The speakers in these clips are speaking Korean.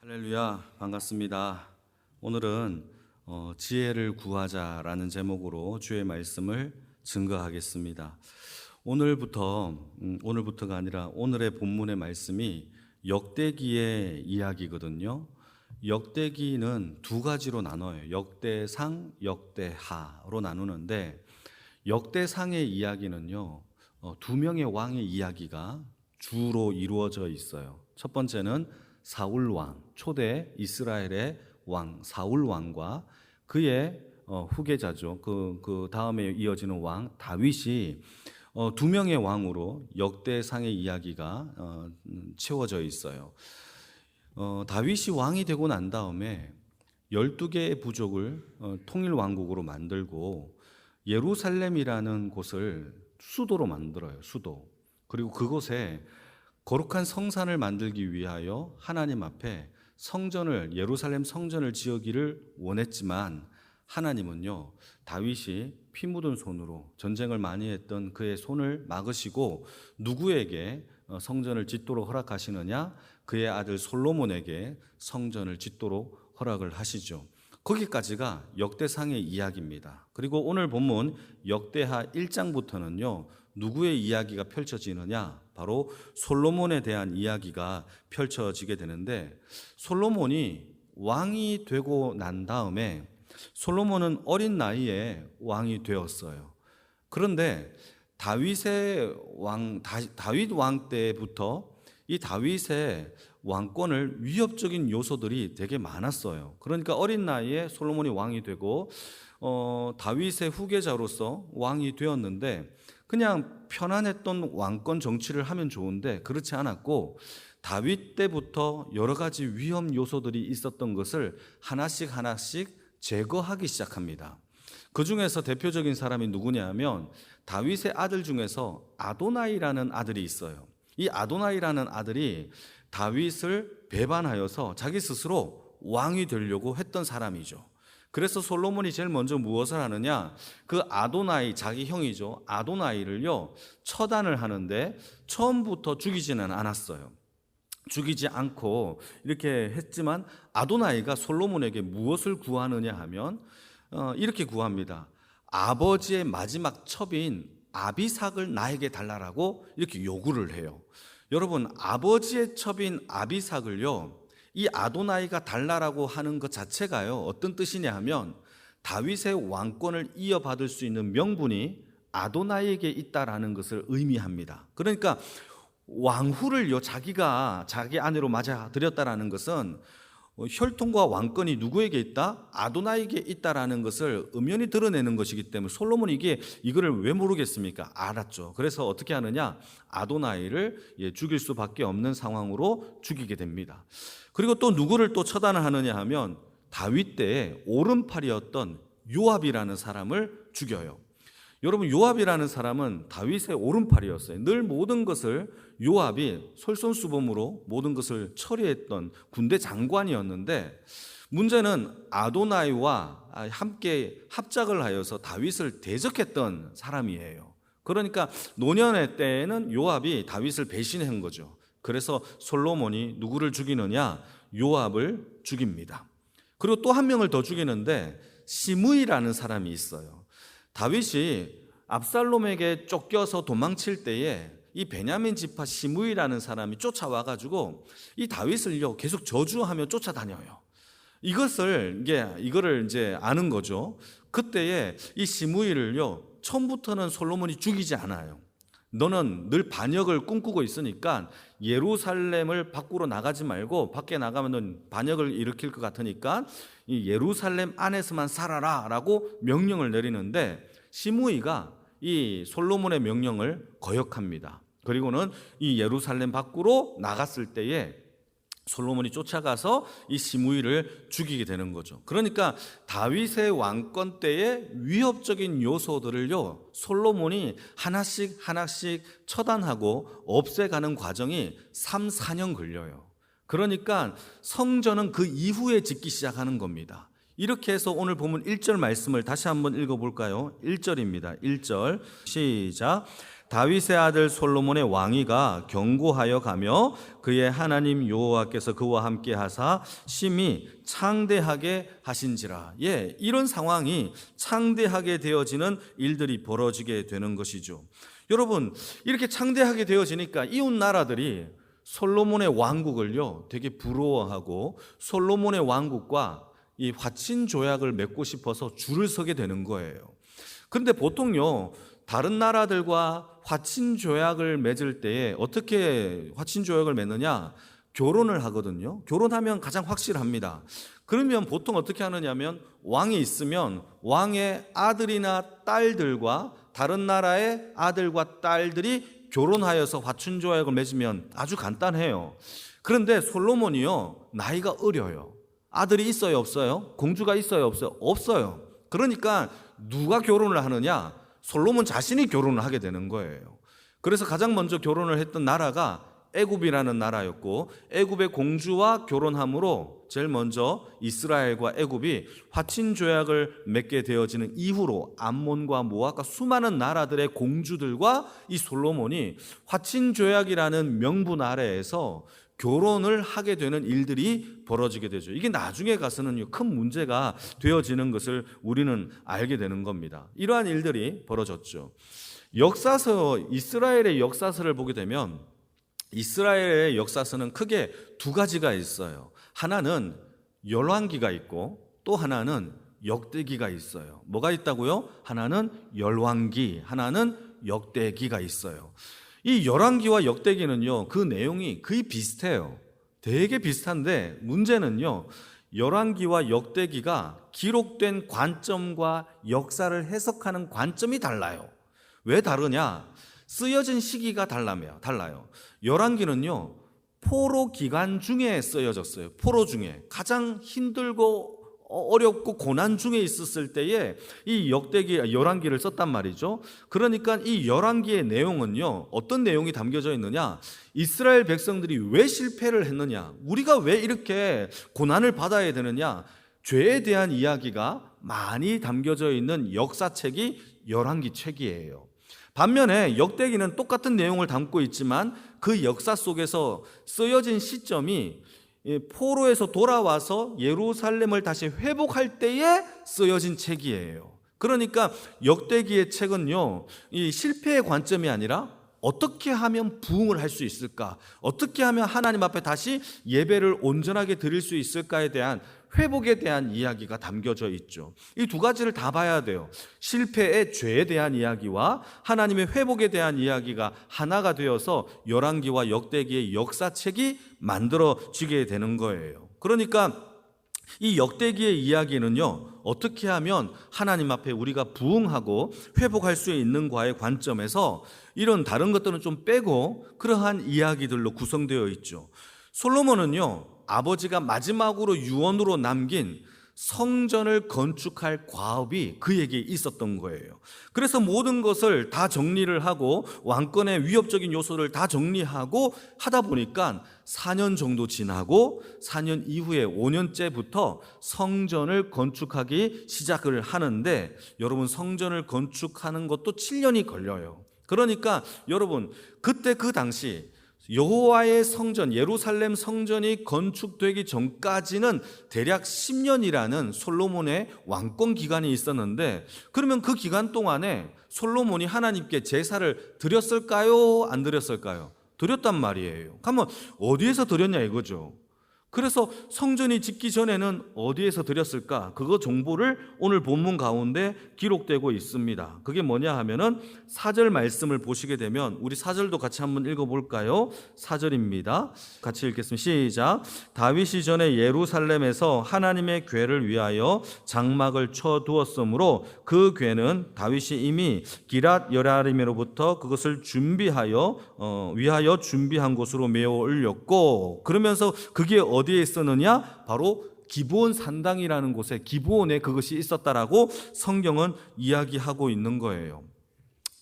할렐루야, 반갑습니다. 오늘은 지혜를 구하자라는 제목으로 주의 말씀을 증거하겠습니다. 오늘부터가 아니라 오늘의 본문의 말씀이 역대기의 이야기거든요. 역대기는 두 가지로 나눠요. 역대상, 역대하로 나누는데 역대상의 이야기는요, 두 명의 왕의 이야기가 주로 이루어져 있어요. 첫 번째는 사울 왕, 초대 이스라엘의 왕 사울 왕과 그의 후계자죠. 그 다음에 이어지는 왕 다윗이 두 명의 왕으로 역대상의 이야기가 채워져 있어요. 다윗이 왕이 되고 난 다음에 12개의 부족을 통일 왕국으로 만들고 예루살렘이라는 곳을 수도로 만들어요. 수도. 그리고 그곳에 거룩한 성산을 만들기 위하여 하나님 앞에 예루살렘 성전을 지으기를 원했지만 하나님은요, 다윗이 피 묻은 손으로 전쟁을 많이 했던 그의 손을 막으시고 누구에게 성전을 짓도록 허락하시느냐? 그의 아들 솔로몬에게 성전을 짓도록 허락을 하시죠. 거기까지가 역대상의 이야기입니다. 그리고 오늘 본문 역대하 1장부터는요, 누구의 이야기가 펼쳐지느냐? 바로 솔로몬에 대한 이야기가 펼쳐지게 되는데, 솔로몬이 왕이 되고 난 다음에 솔로몬은 어린 나이에 왕이 되었어요. 그런데 다윗 왕 때부터 이 다윗의 왕권을 위협적인 요소들이 되게 많았어요. 그러니까 어린 나이에 솔로몬이 왕이 되고 다윗의 후계자로서 왕이 되었는데 그냥 편안했던 왕권 정치를 하면 좋은데 그렇지 않았고, 다윗 때부터 여러 가지 위험 요소들이 있었던 것을 하나씩 제거하기 시작합니다. 그 중에서 대표적인 사람이 누구냐 하면 다윗의 아들 중에서 아도나이라는 아들이 있어요. 이 아도나이라는 아들이 다윗을 배반하여서 자기 스스로 왕이 되려고 했던 사람이죠. 그래서 솔로몬이 제일 먼저 무엇을 하느냐, 그 아도나이, 자기 형이죠, 아도나이를요 처단을 하는데 처음부터 죽이지는 않았어요. 죽이지 않고 이렇게 했지만 아도나이가 솔로몬에게 무엇을 구하느냐 하면 이렇게 구합니다. 아버지의 마지막 첩인 아비삭을 나에게 달라라고 이렇게 요구를 해요. 여러분, 아버지의 첩인 아비삭을요, 이 아도나이가 달라라고 하는 것 자체가요, 어떤 뜻이냐 하면 다윗의 왕권을 이어받을 수 있는 명분이 아도나이에게 있다라는 것을 의미합니다. 그러니까 왕후를요, 자기가 자기 아내로 맞아들였다라는 것은 혈통과 왕권이 누구에게 있다? 아도나이에게 있다라는 것을 엄연히 드러내는 것이기 때문에 솔로몬이 이거를 왜 모르겠습니까? 알았죠. 그래서 어떻게 하느냐? 아도나이를 죽일 수밖에 없는 상황으로 죽이게 됩니다. 그리고 또 누구를 또 처단을 하느냐 하면 다윗 때의 오른팔이었던 요압이라는 사람을 죽여요. 여러분, 요압이라는 사람은 다윗의 오른팔이었어요. 늘 모든 것을 요압이 솔선수범으로 모든 것을 처리했던 군대 장관이었는데, 문제는 아도나이와 함께 합작을 하여서 다윗을 대적했던 사람이에요. 그러니까 노년의 때에는 요압이 다윗을 배신한 거죠. 그래서 솔로몬이 누구를 죽이느냐? 요압을 죽입니다. 그리고 또 한 명을 더 죽이는데 시므이라는 사람이 있어요. 다윗이 압살롬에게 쫓겨서 도망칠 때에 이 베냐민 지파 시므이라는 사람이 쫓아와가지고 이 다윗을요 계속 저주하며 쫓아다녀요. 이거를 이제 아는 거죠. 그때에 이 시므이를요 처음부터는 솔로몬이 죽이지 않아요. 너는 늘 반역을 꿈꾸고 있으니까 예루살렘을 밖으로 나가지 말고, 밖에 나가면 반역을 일으킬 것 같으니까 이 예루살렘 안에서만 살아라 라고 명령을 내리는데, 시므이가 이 솔로몬의 명령을 거역합니다. 그리고는 이 예루살렘 밖으로 나갔을 때에 솔로몬이 쫓아가서 이 시므이를 죽이게 되는 거죠. 그러니까 다윗의 왕권 때의 위협적인 요소들을요 솔로몬이 하나씩 처단하고 없애가는 과정이 3, 4년 걸려요. 그러니까 성전은 그 이후에 짓기 시작하는 겁니다. 이렇게 해서 오늘 보면 1절 말씀을 다시 한번 읽어볼까요? 1절입니다. 1절 시작. 다윗의 아들 솔로몬의 왕위가 견고하여 가며 그의 하나님 여호와께서 그와 함께 하사 심히 창대하게 하신지라. 이런 상황이 창대하게 되어지는 일들이 벌어지게 되는 것이죠. 여러분, 이렇게 창대하게 되어지니까 이웃 나라들이 솔로몬의 왕국을요 되게 부러워하고 솔로몬의 왕국과 이 화친 조약을 맺고 싶어서 줄을 서게 되는 거예요. 그런데 보통요 다른 나라들과 화친 조약을 맺을 때에 어떻게 화친 조약을 맺느냐? 결혼을 하거든요. 결혼하면 가장 확실합니다. 그러면 보통 어떻게 하느냐면 왕이 있으면 왕의 아들이나 딸들과 다른 나라의 아들과 딸들이 결혼하여서 화친 조약을 맺으면 아주 간단해요. 그런데 솔로몬이요 나이가 어려요. 아들이 있어요, 없어요? 공주가 있어요, 없어요? 없어요. 그러니까 누가 결혼을 하느냐? 솔로몬 자신이 결혼을 하게 되는 거예요. 그래서 가장 먼저 결혼을 했던 나라가 애굽이라는 나라였고, 애굽의 공주와 결혼함으로 제일 먼저 이스라엘과 애굽이 화친 조약을 맺게 되어지는 이후로 암몬과 모압과 수많은 나라들의 공주들과 이 솔로몬이 화친 조약이라는 명분 아래에서 결혼을 하게 되는 일들이 벌어지게 되죠. 이게 나중에 가서는 큰 문제가 되어지는 것을 우리는 알게 되는 겁니다. 이러한 일들이 벌어졌죠. 역사서, 이스라엘의 역사서를 보게 되면 이스라엘의 역사서는 크게 두 가지가 있어요. 하나는 열왕기가 있고 또 하나는 역대기가 있어요. 뭐가 있다고요? 하나는 열왕기, 하나는 역대기가 있어요. 이 열왕기와 역대기는요 그 내용이 거의 비슷해요. 되게 비슷한데 문제는요 열왕기와 역대기가 기록된 관점과 역사를 해석하는 관점이 달라요. 왜 다르냐? 쓰여진 시기가 달라요. 열왕기는요 포로 기간 중에 쓰여졌어요. 포로 중에 가장 힘들고 어렵고 고난 중에 있었을 때에 이 열왕기를 썼단 말이죠. 그러니까 이 열왕기의 내용은요 어떤 내용이 담겨져 있느냐? 이스라엘 백성들이 왜 실패를 했느냐? 우리가 왜 이렇게 고난을 받아야 되느냐? 죄에 대한 이야기가 많이 담겨져 있는 역사책이 열왕기 책이에요. 반면에 역대기는 똑같은 내용을 담고 있지만 그 역사 속에서 쓰여진 시점이 포로에서 돌아와서 예루살렘을 다시 회복할 때에 쓰여진 책이에요. 그러니까 역대기의 책은요 이 실패의 관점이 아니라 어떻게 하면 부흥을 할 수 있을까? 어떻게 하면 하나님 앞에 다시 예배를 온전하게 드릴 수 있을까에 대한 회복에 대한 이야기가 담겨져 있죠. 이 두 가지를 다 봐야 돼요. 실패의 죄에 대한 이야기와 하나님의 회복에 대한 이야기가 하나가 되어서 열왕기와 역대기의 역사책이 만들어지게 되는 거예요. 그러니까 이 역대기의 이야기는요 어떻게 하면 하나님 앞에 우리가 부흥하고 회복할 수 있는가의 관점에서 이런 다른 것들은 좀 빼고 그러한 이야기들로 구성되어 있죠. 솔로몬은요 아버지가 마지막으로 유언으로 남긴 성전을 건축할 과업이 그에게 있었던 거예요. 그래서 모든 것을 다 정리를 하고 왕권의 위협적인 요소를 다 정리하고 하다 보니까 4년 정도 지나고 4년 이후에 5년째부터 성전을 건축하기 시작을 하는데 여러분 성전을 건축하는 것도 7년이 걸려요. 그러니까 여러분 그때 그 당시 여호와의 성전, 예루살렘 성전이 건축되기 전까지는 대략 10년이라는 솔로몬의 왕권 기간이 있었는데 그러면 그 기간 동안에 솔로몬이 하나님께 제사를 드렸을까요? 안 드렸을까요? 드렸단 말이에요. 그러면 어디에서 드렸냐 이거죠. 그래서 성전이 짓기 전에는 어디에서 드렸을까? 그거 정보를 오늘 본문 가운데 기록되고 있습니다. 그게 뭐냐 하면은 4절 말씀을 보시게 되면 우리 4절도 같이 한번 읽어볼까요? 4절입니다. 같이 읽겠습니다. 시작. 다윗이 전에 예루살렘에서 하나님의 궤를 위하여 장막을 쳐두었으므로 그 궤는 다윗이 이미 기랏 여리암으로부터 그것을 위하여 준비한 곳으로 메어 올렸고 그러면서 그게 어디에 있었느냐? 바로 기브온 산당이라는 곳에 기브온에 그것이 있었다라고 성경은 이야기하고 있는 거예요.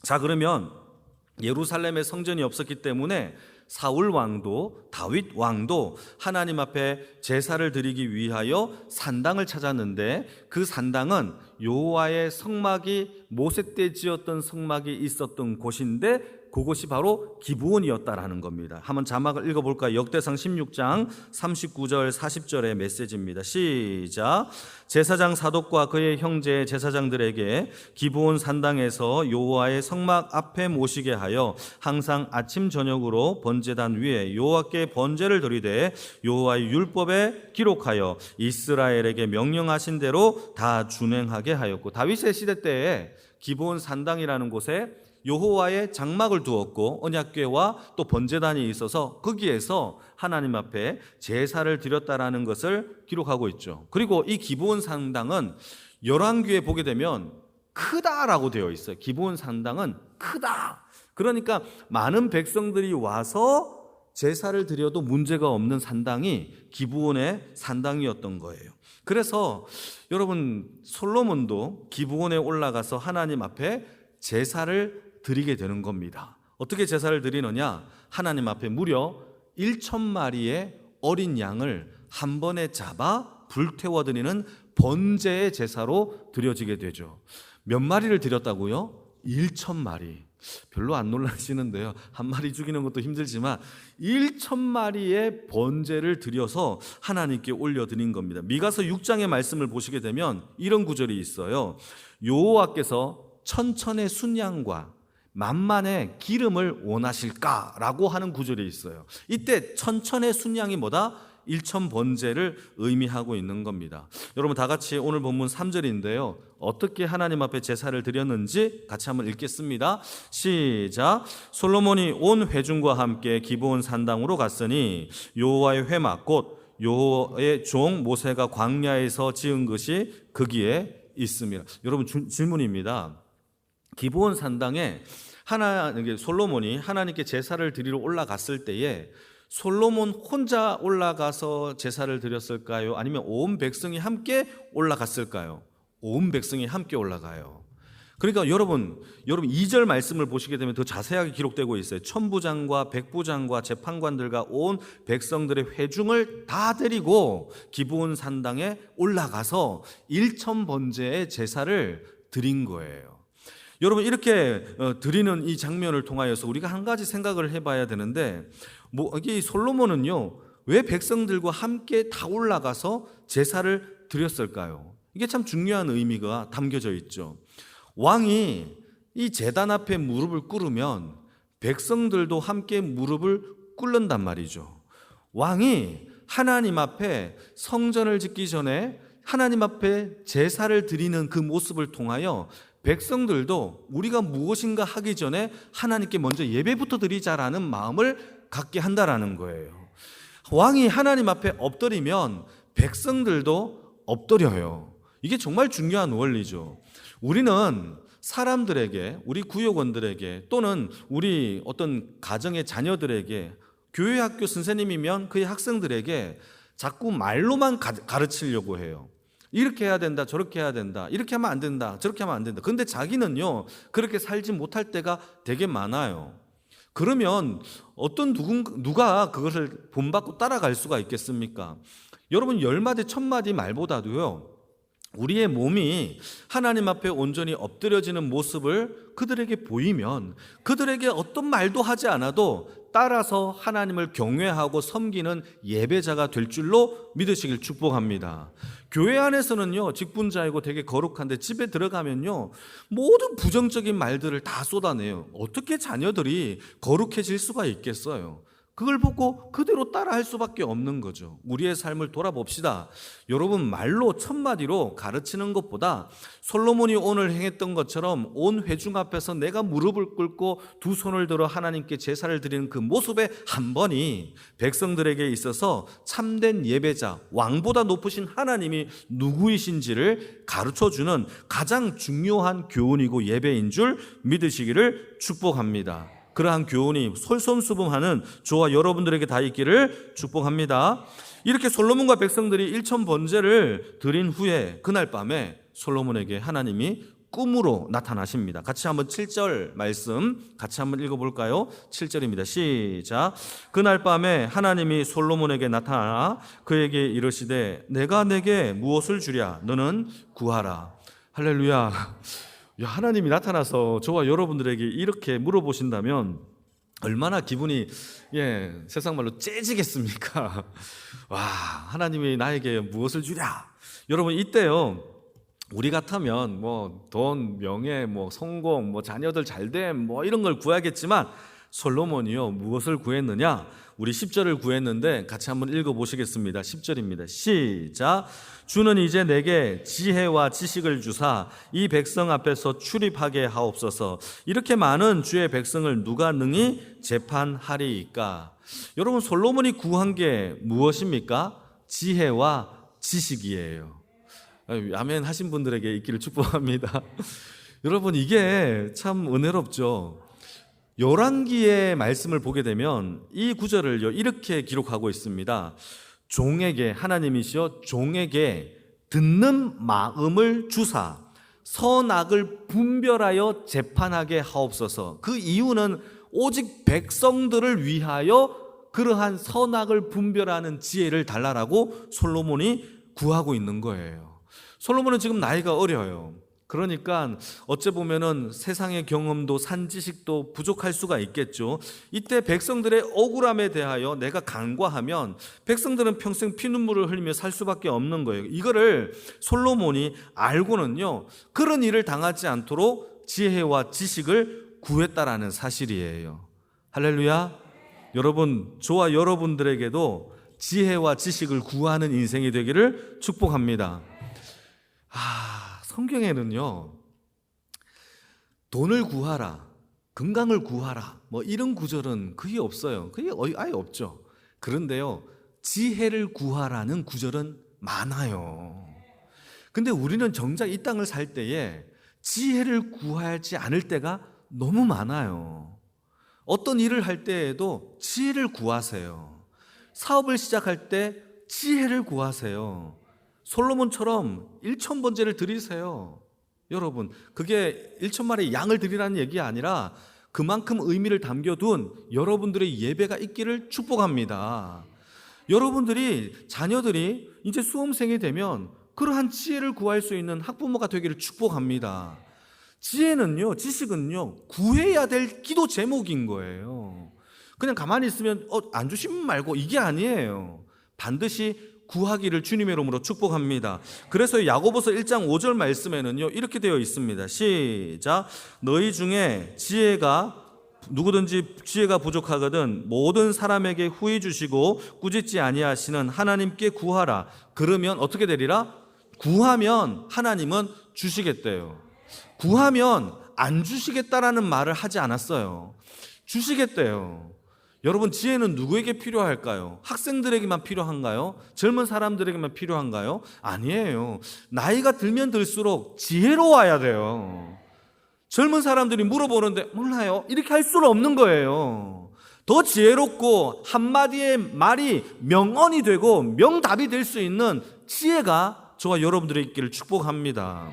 자, 그러면 예루살렘에 성전이 없었기 때문에 사울 왕도 다윗 왕도 하나님 앞에 제사를 드리기 위하여 산당을 찾았는데, 그 산당은 여호와의 성막이 모세 때 지었던 성막이 있었던 곳인데 그곳이 바로 기브온이었다라는 겁니다. 한번 자막을 읽어볼까요? 역대상 16장 39절 40절의 메시지입니다. 시작. 제사장 사독과 그의 형제 제사장들에게 기브온 산당에서 여호와의 성막 앞에 모시게 하여 항상 아침 저녁으로 번제단 위에 여호와께 번제를 드리되 여호와의 율법에 기록하여 이스라엘에게 명령하신 대로 다 준행하게 하였고, 다윗의 시대 때에 기브온 산당이라는 곳에 여호와의 장막을 두었고 언약궤와 또 번제단이 있어서 거기에서 하나님 앞에 제사를 드렸다라는 것을 기록하고 있죠. 그리고 이 기브온 산당은 열왕기에 보게 되면 크다라고 되어 있어요. 기브온 산당은 크다. 그러니까 많은 백성들이 와서 제사를 드려도 문제가 없는 산당이 기브온의 산당이었던 거예요. 그래서 여러분, 솔로몬도 기브온에 올라가서 하나님 앞에 제사를 드리게 되는 겁니다. 어떻게 제사를 드리느냐? 하나님 앞에 무려 1,000마리의 어린 양을 한 번에 잡아 불태워 드리는 번제의 제사로 드려지게 되죠. 몇 마리를 드렸다고요? 1,000마리. 별로 안 놀라시는데요. 한 마리 죽이는 것도 힘들지만 1,000마리의 번제를 드려서 하나님께 올려드린 겁니다. 미가서 6장의 말씀을 보시게 되면 이런 구절이 있어요. 여호와께서 천천의 순양과 만만의 기름을 원하실까라고 하는 구절이 있어요. 이때 천천의 순양이 뭐다? 1,000번제를 의미하고 있는 겁니다. 여러분, 다 같이 오늘 본문 3절인데요. 어떻게 하나님 앞에 제사를 드렸는지 같이 한번 읽겠습니다. 시작. 솔로몬이 온 회중과 함께 기브온 산당으로 갔으니 여호와의 회막 곧 여호와의 종 모세가 광야에서 지은 것이 거기에 있습니다. 여러분, 질문입니다. 기브온 산당에 솔로몬이 하나님께 제사를 드리러 올라갔을 때에 솔로몬 혼자 올라가서 제사를 드렸을까요? 아니면 온 백성이 함께 올라갔을까요? 온 백성이 함께 올라가요. 그러니까 여러분 2절 말씀을 보시게 되면 더 자세하게 기록되고 있어요. 천부장과 백부장과 재판관들과 온 백성들의 회중을 다 데리고 기브온 산당에 올라가서 1,000번제의 제사를 드린 거예요. 여러분, 이렇게 드리는 이 장면을 통하여서 우리가 한 가지 생각을 해봐야 되는데, 이게 솔로몬은요 왜 백성들과 함께 다 올라가서 제사를 드렸을까요? 이게 참 중요한 의미가 담겨져 있죠. 왕이 이 제단 앞에 무릎을 꿇으면 백성들도 함께 무릎을 꿇는단 말이죠. 왕이 하나님 앞에 성전을 짓기 전에 하나님 앞에 제사를 드리는 그 모습을 통하여 백성들도 우리가 무엇인가 하기 전에 하나님께 먼저 예배부터 드리자라는 마음을 갖게 한다라는 거예요. 왕이 하나님 앞에 엎드리면 백성들도 엎드려요. 이게 정말 중요한 원리죠. 우리는 사람들에게, 우리 구역원들에게 또는 우리 어떤 가정의 자녀들에게, 교회 학교 선생님이면 그의 학생들에게 자꾸 말로만 가르치려고 해요. 이렇게 해야 된다, 저렇게 해야 된다, 이렇게 하면 안 된다, 저렇게 하면 안 된다. 그런데 자기는요 그렇게 살지 못할 때가 되게 많아요. 그러면 누가 그것을 본받고 따라갈 수가 있겠습니까? 여러분, 10마디 1000마디 말보다도요 우리의 몸이 하나님 앞에 온전히 엎드려지는 모습을 그들에게 보이면 그들에게 어떤 말도 하지 않아도 따라서 하나님을 경외하고 섬기는 예배자가 될 줄로 믿으시길 축복합니다. 교회 안에서는요 직분자이고 되게 거룩한데 집에 들어가면요 모든 부정적인 말들을 다 쏟아내요. 어떻게 자녀들이 거룩해질 수가 있겠어요? 그걸 보고 그대로 따라할 수밖에 없는 거죠. 우리의 삶을 돌아봅시다. 여러분, 말로 1000마디로 가르치는 것보다 솔로몬이 오늘 행했던 것처럼 온 회중 앞에서 내가 무릎을 꿇고 두 손을 들어 하나님께 제사를 드리는 그 모습의 한 번이 백성들에게 있어서 참된 예배자, 왕보다 높으신 하나님이 누구이신지를 가르쳐주는 가장 중요한 교훈이고 예배인 줄 믿으시기를 축복합니다. 그러한 교훈이 솔선수범하는 저와 여러분들에게 다 있기를 축복합니다. 이렇게 솔로몬과 백성들이 1000번제를 드린 후에 그날 밤에 솔로몬에게 하나님이 꿈으로 나타나십니다. 같이 한번 7절 말씀 같이 한번 읽어볼까요? 7절입니다. 시작. 그날 밤에 하나님이 솔로몬에게 나타나 그에게 이르시되 내가 내게 무엇을 주랴? 너는 구하라. 할렐루야. 하나님이 나타나서 저와 여러분들에게 이렇게 물어보신다면 얼마나 기분이 세상 말로 째지겠습니까? 와, 하나님이 나에게 무엇을 주랴? 여러분, 이때요 우리 같으면 돈, 명예, 성공, 자녀들 잘됨 이런 걸 구하겠지만 솔로몬이요 무엇을 구했느냐? 우리 10절을 구했는데 같이 한번 읽어보시겠습니다. 10절입니다. 시작. 주는 이제 내게 지혜와 지식을 주사 이 백성 앞에서 출입하게 하옵소서. 이렇게 많은 주의 백성을 누가 능히 재판하리이까? 여러분, 솔로몬이 구한 게 무엇입니까? 지혜와 지식이에요. 아멘 하신 분들에게 있기를 축복합니다. 여러분, 이게 참 은혜롭죠. 열왕기의 말씀을 보게 되면 이 구절을 이렇게 기록하고 있습니다. 종에게, 하나님이시여 종에게 듣는 마음을 주사 선악을 분별하여 재판하게 하옵소서. 그 이유는 오직 백성들을 위하여 그러한 선악을 분별하는 지혜를 달라라고 솔로몬이 구하고 있는 거예요. 솔로몬은 지금 나이가 어려요. 그러니까 어째 보면은 세상의 경험도 산지식도 부족할 수가 있겠죠. 이때 백성들의 억울함에 대하여 내가 간과하면 백성들은 평생 피눈물을 흘리며 살 수밖에 없는 거예요. 이거를 솔로몬이 알고는요 그런 일을 당하지 않도록 지혜와 지식을 구했다라는 사실이에요. 할렐루야. 여러분, 저와 여러분들에게도 지혜와 지식을 구하는 인생이 되기를 축복합니다. 성경에는요 돈을 구하라, 건강을 구하라 이런 구절은 거의 없어요. 그게 아예 없죠. 그런데요 지혜를 구하라는 구절은 많아요. 근데 우리는 정작 이 땅을 살 때에 지혜를 구하지 않을 때가 너무 많아요. 어떤 일을 할 때에도 지혜를 구하세요. 사업을 시작할 때 지혜를 구하세요. 솔로몬처럼 1,000번제를 드리세요. 여러분, 그게 1,000마리의 양을 드리라는 얘기가 아니라 그만큼 의미를 담겨둔 여러분들의 예배가 있기를 축복합니다. 여러분들이, 자녀들이 이제 수험생이 되면 그러한 지혜를 구할 수 있는 학부모가 되기를 축복합니다. 지혜는요, 지식은요 구해야 될 기도 제목인 거예요. 그냥 가만히 있으면 안 주시면 말고 이게 아니에요. 반드시 구하기를 주님의 이름으로 축복합니다. 그래서 야고보서 1장 5절 말씀에는요 이렇게 되어 있습니다. 시작. 너희 중에 누구든지 지혜가 부족하거든 모든 사람에게 후히 주시고 꾸짖지 아니하시는 하나님께 구하라. 그러면 어떻게 되리라? 구하면 하나님은 주시겠대요. 구하면 안 주시겠다라는 말을 하지 않았어요. 주시겠대요. 여러분, 지혜는 누구에게 필요할까요? 학생들에게만 필요한가요? 젊은 사람들에게만 필요한가요? 아니에요. 나이가 들면 들수록 지혜로워야 돼요. 젊은 사람들이 물어보는데 몰라요, 이렇게 할 수는 없는 거예요. 더 지혜롭고 한마디의 말이 명언이 되고 명답이 될 수 있는 지혜가 저와 여러분들의 있기를 축복합니다.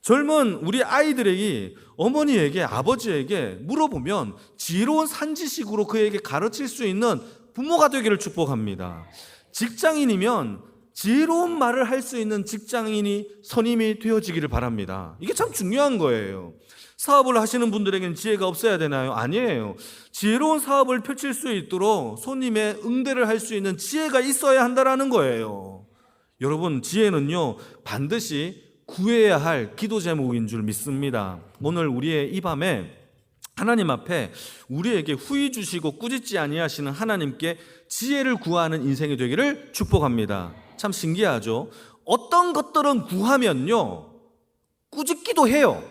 젊은 우리 아이들에게, 어머니에게, 아버지에게 물어보면 지혜로운 산지식으로 그에게 가르칠 수 있는 부모가 되기를 축복합니다. 직장인이면 지혜로운 말을 할 수 있는 직장인이 선임이 되어지기를 바랍니다. 이게 참 중요한 거예요. 사업을 하시는 분들에게는 지혜가 없어야 되나요? 아니에요. 지혜로운 사업을 펼칠 수 있도록 손님의 응대를 할 수 있는 지혜가 있어야 한다는 거예요. 여러분, 지혜는요 반드시 구해야 할 기도 제목인 줄 믿습니다. 오늘 우리의 이 밤에 하나님 앞에 우리에게 후히 주시고 꾸짖지 아니하시는 하나님께 지혜를 구하는 인생이 되기를 축복합니다. 참 신기하죠? 어떤 것들은 구하면요 꾸짖기도 해요.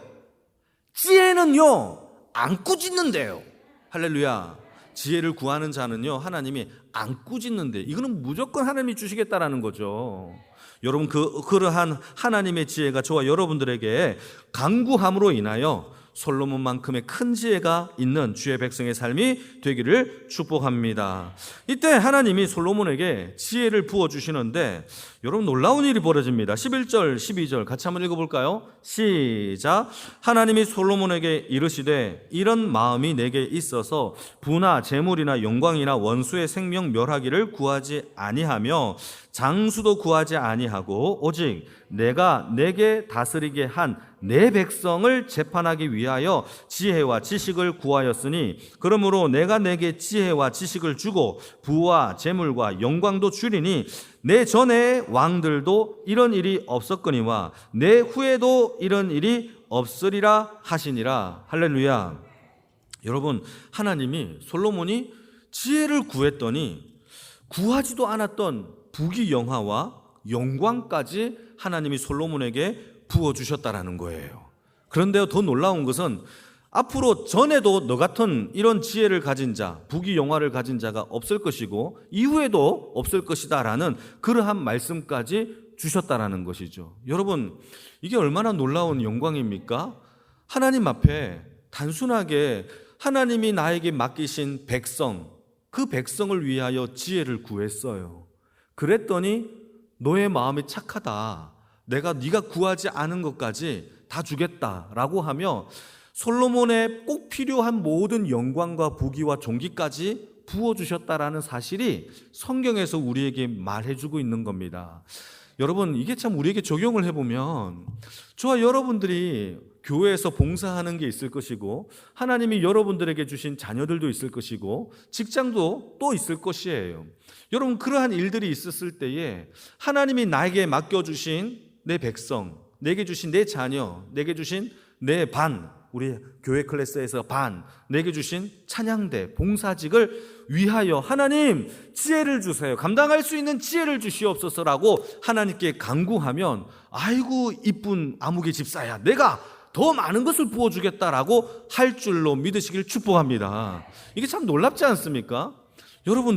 지혜는요 안 꾸짖는데요. 할렐루야. 지혜를 구하는 자는요 하나님이 안 꾸짖는데, 이거는 무조건 하나님이 주시겠다라는 거죠. 여러분, 그러한 하나님의 지혜가 저와 여러분들에게 간구함으로 인하여 솔로몬만큼의 큰 지혜가 있는 주의 백성의 삶이 되기를 축복합니다. 이때 하나님이 솔로몬에게 지혜를 부어주시는데 여러분 놀라운 일이 벌어집니다. 11절 12절 같이 한번 읽어볼까요? 시작. 하나님이 솔로몬에게 이르시되 이런 마음이 내게 있어서 부나 재물이나 영광이나 원수의 생명 멸하기를 구하지 아니하며 장수도 구하지 아니하고 오직 내가 내게 다스리게 한 내 백성을 재판하기 위하여 지혜와 지식을 구하였으니 그러므로 내가 내게 지혜와 지식을 주고 부와 재물과 영광도 주리니 내 전에 왕들도 이런 일이 없었거니와 내 후에도 이런 일이 없으리라 하시니라. 할렐루야. 여러분, 하나님이 솔로몬이 지혜를 구했더니 구하지도 않았던 부귀영화와 영광까지 하나님이 솔로몬에게 부어주셨다라는 거예요. 그런데요, 더 놀라운 것은 앞으로 전에도 너 같은 이런 지혜를 가진 자, 부귀영화를 가진 자가 없을 것이고 이후에도 없을 것이다라는 그러한 말씀까지 주셨다라는 것이죠. 여러분, 이게 얼마나 놀라운 영광입니까? 하나님 앞에 단순하게 하나님이 나에게 맡기신 백성, 그 백성을 위하여 지혜를 구했어요. 그랬더니 너의 마음이 착하다, 내가 네가 구하지 않은 것까지 다 주겠다라고 하며 솔로몬의 꼭 필요한 모든 영광과 부귀와 존귀까지 부어주셨다라는 사실이 성경에서 우리에게 말해주고 있는 겁니다. 여러분, 이게 참 우리에게 적용을 해보면 저와 여러분들이 교회에서 봉사하는 게 있을 것이고 하나님이 여러분들에게 주신 자녀들도 있을 것이고 직장도 또 있을 것이에요. 여러분, 그러한 일들이 있었을 때에 하나님이 나에게 맡겨주신 내 백성, 내게 주신 내 자녀, 내게 주신 내 반, 우리 교회 클래스에서 반, 내게 주신 찬양대, 봉사직을 위하여 하나님 지혜를 주세요, 감당할 수 있는 지혜를 주시옵소서라고 하나님께 간구하면 아이고 이쁜 아무개 집사야, 내가 더 많은 것을 부어주겠다라고 할 줄로 믿으시길 축복합니다. 이게 참 놀랍지 않습니까? 여러분,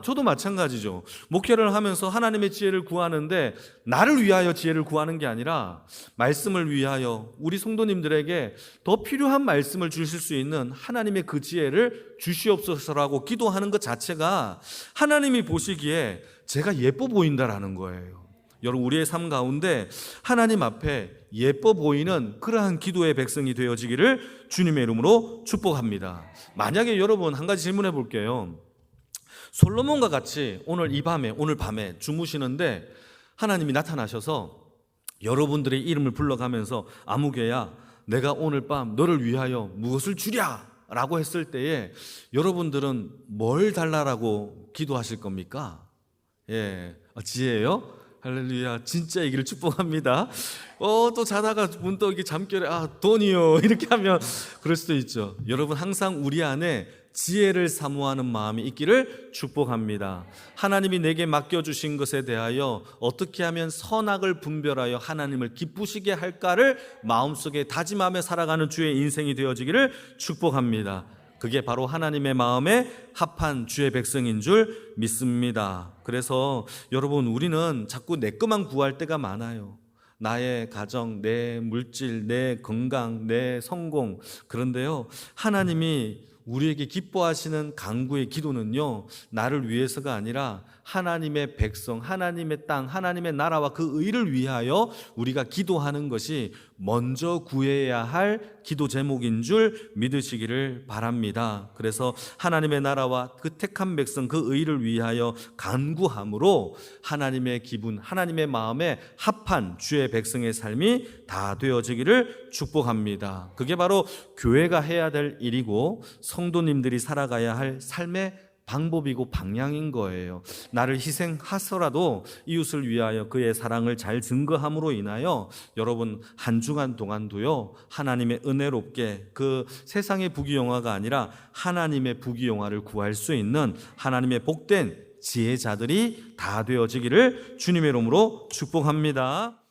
저도 마찬가지죠. 목회를 하면서 하나님의 지혜를 구하는데 나를 위하여 지혜를 구하는 게 아니라 말씀을 위하여 우리 성도님들에게 더 필요한 말씀을 주실 수 있는 하나님의 그 지혜를 주시옵소서라고 기도하는 것 자체가 하나님이 보시기에 제가 예뻐 보인다라는 거예요. 여러분, 우리의 삶 가운데 하나님 앞에 예뻐 보이는 그러한 기도의 백성이 되어지기를 주님의 이름으로 축복합니다. 만약에 여러분 한 가지 질문해 볼게요. 솔로몬과 같이 오늘 밤에 주무시는데 하나님이 나타나셔서 여러분들의 이름을 불러가면서 아무개야, 내가 오늘 밤 너를 위하여 무엇을 주랴 라고 했을 때에 여러분들은 뭘 달라라고 기도하실 겁니까? 지혜요? 할렐루야, 진짜 이기를 축복합니다. 또 자다가 문득 이게 잠결에 돈이요 이렇게 하면 그럴 수도 있죠. 여러분, 항상 우리 안에 지혜를 사모하는 마음이 있기를 축복합니다. 하나님이 내게 맡겨주신 것에 대하여 어떻게 하면 선악을 분별하여 하나님을 기쁘시게 할까를 마음속에 다짐하며 살아가는 주의 인생이 되어지기를 축복합니다. 그게 바로 하나님의 마음에 합한 주의 백성인 줄 믿습니다. 그래서 여러분, 우리는 자꾸 내 것만 구할 때가 많아요. 나의 가정, 내 물질, 내 건강, 내 성공. 그런데요, 하나님이 우리에게 기뻐하시는 간구의 기도는요, 나를 위해서가 아니라 하나님의 백성, 하나님의 땅, 하나님의 나라와 그 의를 위하여 우리가 기도하는 것이 먼저 구해야 할 기도 제목인 줄 믿으시기를 바랍니다. 그래서 하나님의 나라와 그 택한 백성, 그 의를 위하여 간구함으로 하나님의 기분, 하나님의 마음에 합한 주의 백성의 삶이 다 되어지기를 축복합니다. 그게 바로 교회가 해야 될 일이고 성도님들이 살아가야 할 삶의 방법이고 방향인 거예요. 나를 희생하서라도 이웃을 위하여 그의 사랑을 잘 증거함으로 인하여 여러분 한 주간 동안도요, 하나님의 은혜롭게 그 세상의 부귀영화가 아니라 하나님의 부귀영화를 구할 수 있는 하나님의 복된 지혜자들이 다 되어지기를 주님의 이름으로 축복합니다.